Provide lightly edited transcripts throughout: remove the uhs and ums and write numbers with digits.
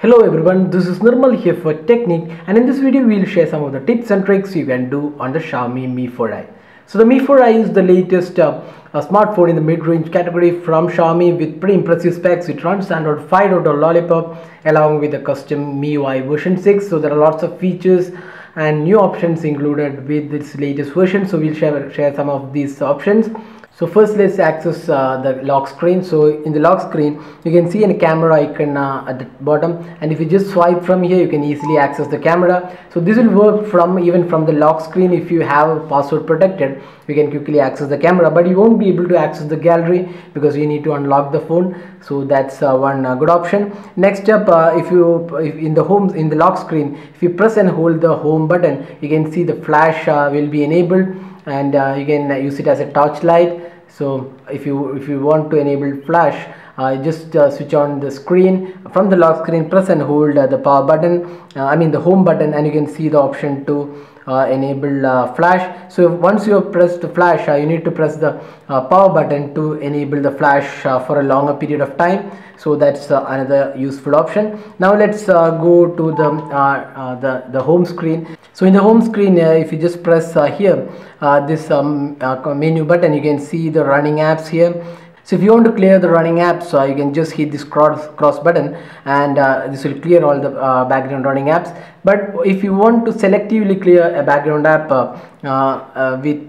Hello everyone, this is Nirmal here for Technique, and in this video we will share some of the tips and tricks you can do on the Xiaomi Mi4i. So the Mi4i is the latest smartphone in the mid-range category from Xiaomi with pretty impressive specs. It runs Android 5.0 Lollipop along with the custom MIUI version 6. So there are lots of features and new options included with this latest version. So we'll share some of these options. So first let's access the lock screen. So in the lock screen you can see a camera icon at the bottom, and if you just swipe from here you can easily access the camera. So this will work even from the lock screen. If you have password protected, you can quickly access the camera, but you won't be able to access the gallery because you need to unlock the phone. So that's one good option. Next up, if in the lock screen, if you press and hold the home button, you can see the flash will be enabled, and you can use it as a torchlight. So if you want to enable flash, just switch on the screen. From the lock screen, press and hold the power button, the home button, and you can see the option to enable flash. So once you have pressed the flash, you need to press the power button to enable the flash for a longer period of time. So that's another useful option. Now let's go to the home screen. So in the home screen, if you just press here this menu button, you can see the running apps here. So if you want to clear the running apps, you can just hit this cross button, and this will clear all the background running apps. But if you want to selectively clear a background app with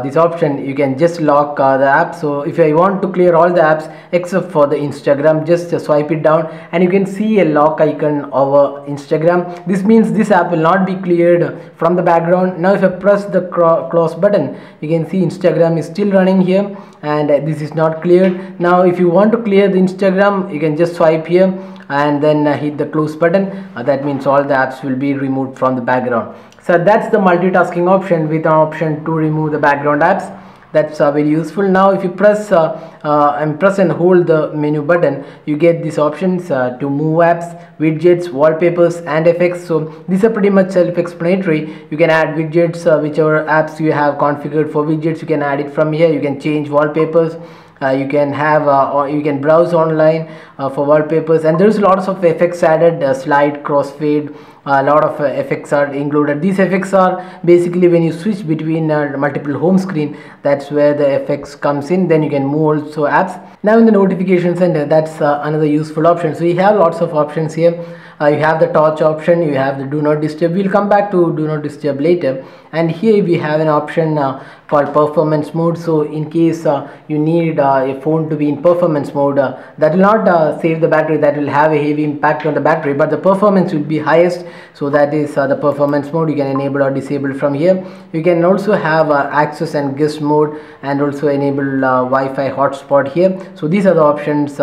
this option, you can just lock the app. So if I want to clear all the apps except for the Instagram, just swipe it down and you can see a lock icon over Instagram. This means this app will not be cleared from the background. Now if I press the close button, you can see Instagram is still running here, and this is not cleared. Now if you want to clear the Instagram, you can just swipe here and then hit the close button. That means all the apps will be removed from the background. So that's the multitasking option with an option to remove the background apps. That's very useful. Now if you press and hold the menu button, you get these options to move apps, widgets, wallpapers and effects. So these are pretty much self-explanatory. You can add widgets, whichever apps you have configured for widgets, you can add it from here. You can change wallpapers. You can have or you can browse online for wallpapers, and there's lots of effects added, slide, crossfade, a lot of effects are included. These effects are basically when you switch between multiple home screen, that's where the effects comes in. Then you can move also apps. Now in the notification center, that's another useful option. So you have lots of options here. You have the torch option, you have the do not disturb. We'll come back to do not disturb later. And here we have an option called performance mode. So in case you need a phone to be in performance mode, that will not save the battery, that will have a heavy impact on the battery, but the performance will be highest. So that is the performance mode. You can enable or disable from here. You can also have access and guest mode, and also enable Wi-Fi hotspot here. So these are the options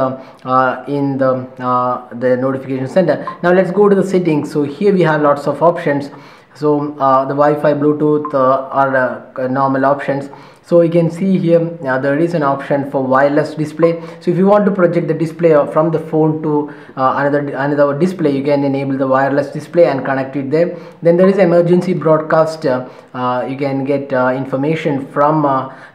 in the notification center. Now let's go to the settings. So here we have lots of options. So the Wi-Fi, Bluetooth are normal options. So you can see here there is an option for wireless display. So if you want to project the display from the phone to another display, you can enable the wireless display and connect it there. Then there is emergency broadcast. You can get information from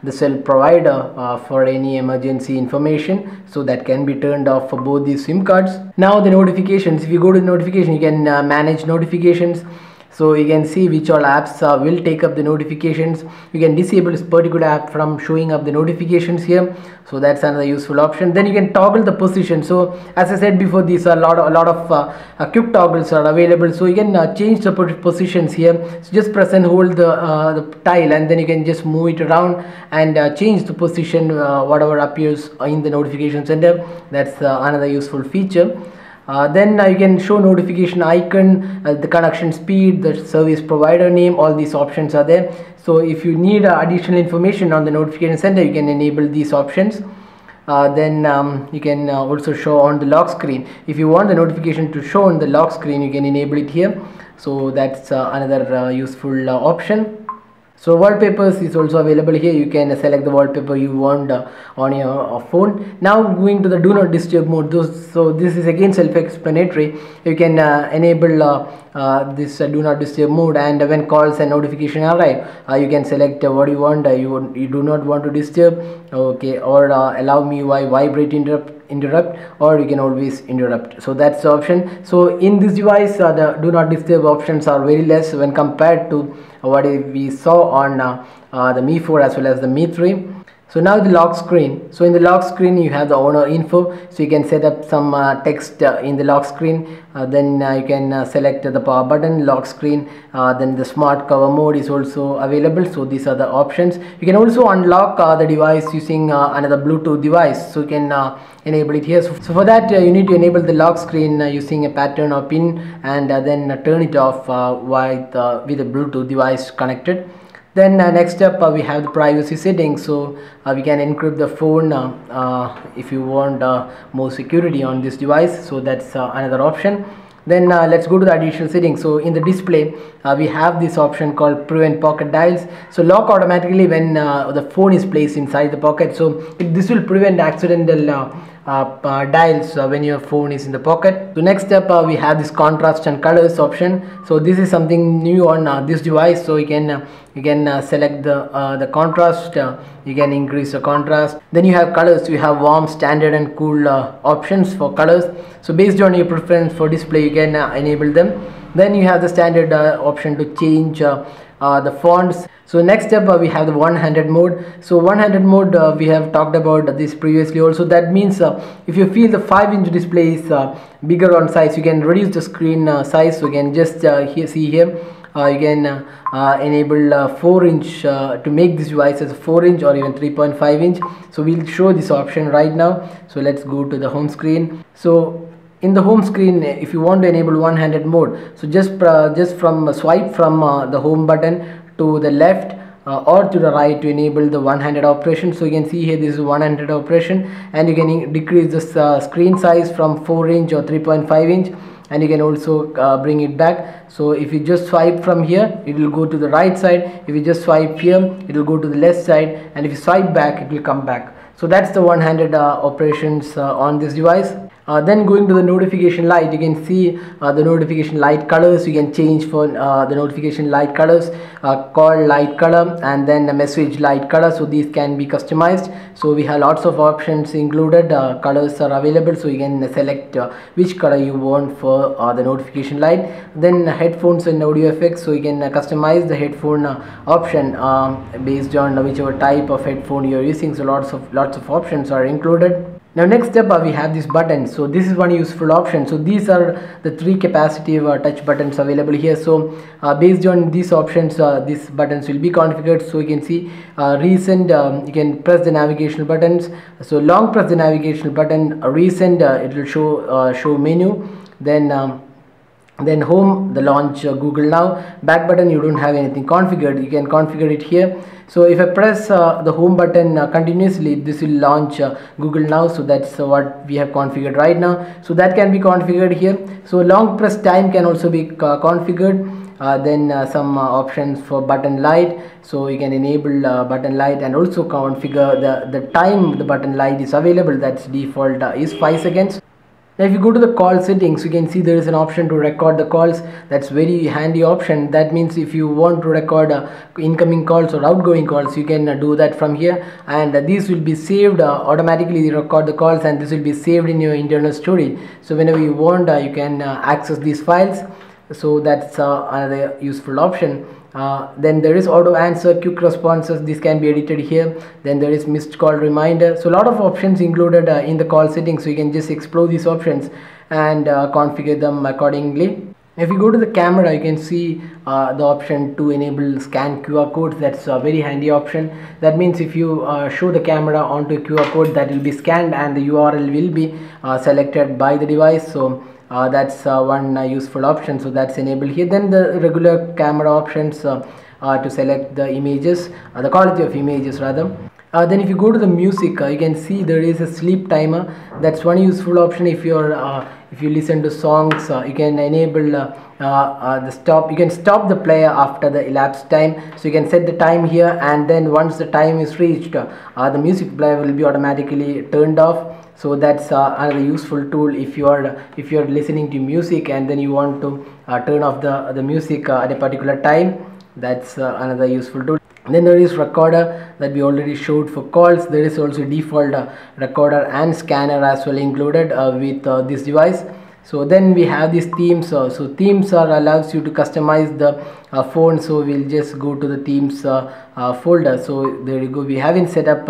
the cell provider for any emergency information, so that can be turned off for both these SIM cards. Now the notifications, if you go to the notification, you can manage notifications. So you can see which all apps will take up the notifications. You can disable this particular app from showing up the notifications here. So that's another useful option. Then you can toggle the position. So as I said before, these are a lot of quick toggles are available. So you can change the positions here. So just press and hold the tile, and then you can just move it around and change the position whatever appears in the notification center. That's another useful feature. Then you can show notification icon, the connection speed, the service provider name, all these options are there. So if you need additional information on the notification center, you can enable these options. Then you can also show on the lock screen. If you want the notification to show on the lock screen, you can enable it here. So that's another useful option. So wallpapers is also available here. You can select the wallpaper you want on your phone. Now going to the do not disturb mode. So this is again self-explanatory. You can enable this do not disturb mode, and when calls and notification arrive, you can select what you want. You do not want to disturb, okay, or allow MIUI vibrate interrupt, or you can always interrupt. So that's the option. So in this device, the do not disturb options are very less when compared to what we saw on the Mi 4 as well as the Mi 3. So now the lock screen. So in the lock screen you have the owner info, so you can set up some text in the lock screen. Then you can select the power button, lock screen. Then the smart cover mode is also available. So these are the options. You can also unlock the device using another Bluetooth device, so you can enable it here. So for that you need to enable the lock screen using a pattern or pin, and then turn it off with a Bluetooth device connected. Then next up we have the privacy settings. So we can encrypt the phone if you want more security on this device. So that's another option. Then let's go to the additional settings. So in the display we have this option called prevent pocket dials. So lock automatically when the phone is placed inside the pocket. So this will prevent accidental dials when your phone is in the pocket. So next up we have this contrast and colors option. So this is something new on this device. So you can select the contrast. You can increase the contrast. Then you have colors. You have warm, standard and cool options for colors. So based on your preference for display you can enable them. Then you have the standard option to change the fonts. So next up we have the one-handed mode. So one-handed mode we have talked about this previously also. That means if you feel the 5-inch display is bigger on size, you can reduce the screen size. So you can just see here you can enable 4-inch to make this device as a 4-inch or even 3.5-inch. So we'll show this option right now. So let's go to the home screen. So in the home screen, if you want to enable one-handed mode, so just from swipe from the home button to the left or to the right to enable the one-handed operation. So you can see here this is one-handed operation, and you can decrease the screen size from 4-inch or 3.5-inch, and you can also bring it back. So if you just swipe from here, it will go to the right side. If you just swipe here, it will go to the left side, and if you swipe back, it will come back. So that's the one-handed operations on this device. Then going to the notification light, you can see the notification light colors. You can change for the notification light colors, call light color, and then the message light color. So these can be customized. So we have lots of options included. Colors are available, so you can select which color you want for the notification light. Then headphones and audio effects. So you can customize the headphone option based on whichever type of headphone you're using. So lots of options are included. Now next up we have this button. So this is one useful option. So these are the 3 capacitive touch buttons available here. So based on these options, these buttons will be configured. So you can see recent, you can press the navigational buttons. So long press the navigational button, recent, it will show menu. Then home, the launch Google Now. Back button, you don't have anything configured, you can configure it here. So if I press the home button continuously, this will launch Google Now. So that's what we have configured right now. So that can be configured here. So long press time can also be configured. Then some options for button light. So you can enable button light and also configure the time the button light is available. That's default is 5 seconds. Now if you go to the call settings, you can see there is an option to record the calls. That's very handy option. That means if you want to record incoming calls or outgoing calls, you can do that from here, and these will be saved automatically. Record the calls, and this will be saved in your internal storage. So whenever you want, you can access these files. So that's another useful option. Then there is auto answer, quick responses. This can be edited here. Then there is missed call reminder. So a lot of options included in the call settings. So you can just explore these options and configure them accordingly. If you go to the camera, you can see the option to enable scan QR codes. That's a very handy option. That means if you show the camera onto a QR code, that will be scanned and the URL will be selected by the device. So that's one useful option. So that's enabled here. Then the regular camera options to select the images, the quality of images rather. Then if you go to the music, you can see there is a sleep timer. That's one useful option. If you listen to songs, you can enable the stop. You can stop the player after the elapsed time. So you can set the time here, and then once the time is reached, the music player will be automatically turned off. So that's another useful tool if you are listening to music and then you want to turn off the music at a particular time. That's another useful tool. Then there is recorder that we already showed for calls. There is also default recorder and scanner as well included with this device. So then we have these themes. So themes allows you to customize the phone. So we'll just go to the themes folder. So there you go, we haven't set up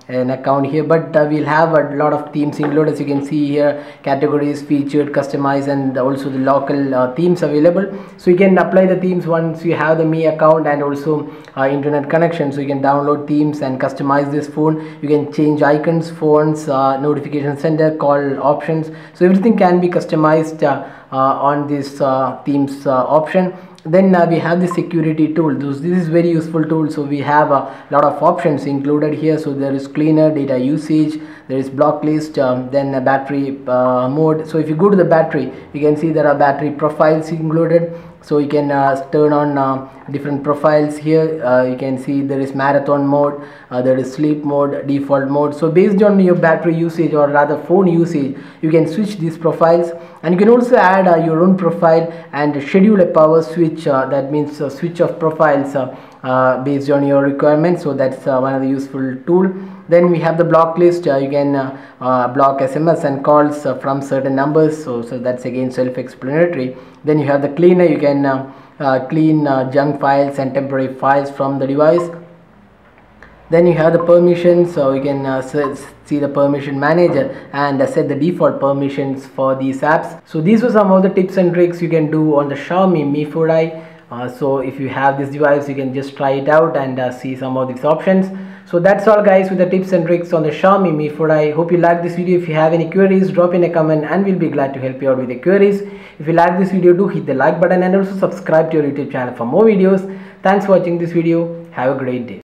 an account here, but we'll have a lot of themes included. As you can see here, categories, featured, customized, and also the local themes available. So you can apply the themes once you have the Mi account and also internet connection. So you can download themes and customize this phone. You can change icons, fonts, notification center, call options. So everything can be customized on this themes option. Then we have the security tool. This is very useful tool. So we have a lot of options included here. So there is cleaner, data usage, there is block list, then a battery mode. So if you go to the battery, you can see there are battery profiles included. So you can turn on different profiles here. You can see there is marathon mode, there is sleep mode, default mode. So based on your battery usage, or rather phone usage, you can switch these profiles, and you can also add your own profile and schedule a power switch. That means switch of profiles based on your requirements. So that's one of the useful tool. Then we have the block list. You can block SMS and calls from certain numbers. So that's again self-explanatory. Then you have the cleaner. You can clean junk files and temporary files from the device. Then you have the permissions. So you can see the permission manager and set the default permissions for these apps. So these were some of the tips and tricks you can do on the Xiaomi Mi4i. So if you have this device, you can just try it out and see some of these options. So that's all guys with the tips and tricks on the Xiaomi Mi4i. Hope you like this video. If you have any queries, drop in a comment and we'll be glad to help you out with the queries. If you like this video, do hit the like button and also subscribe to your YouTube channel for more videos. Thanks for watching this video. Have a great day.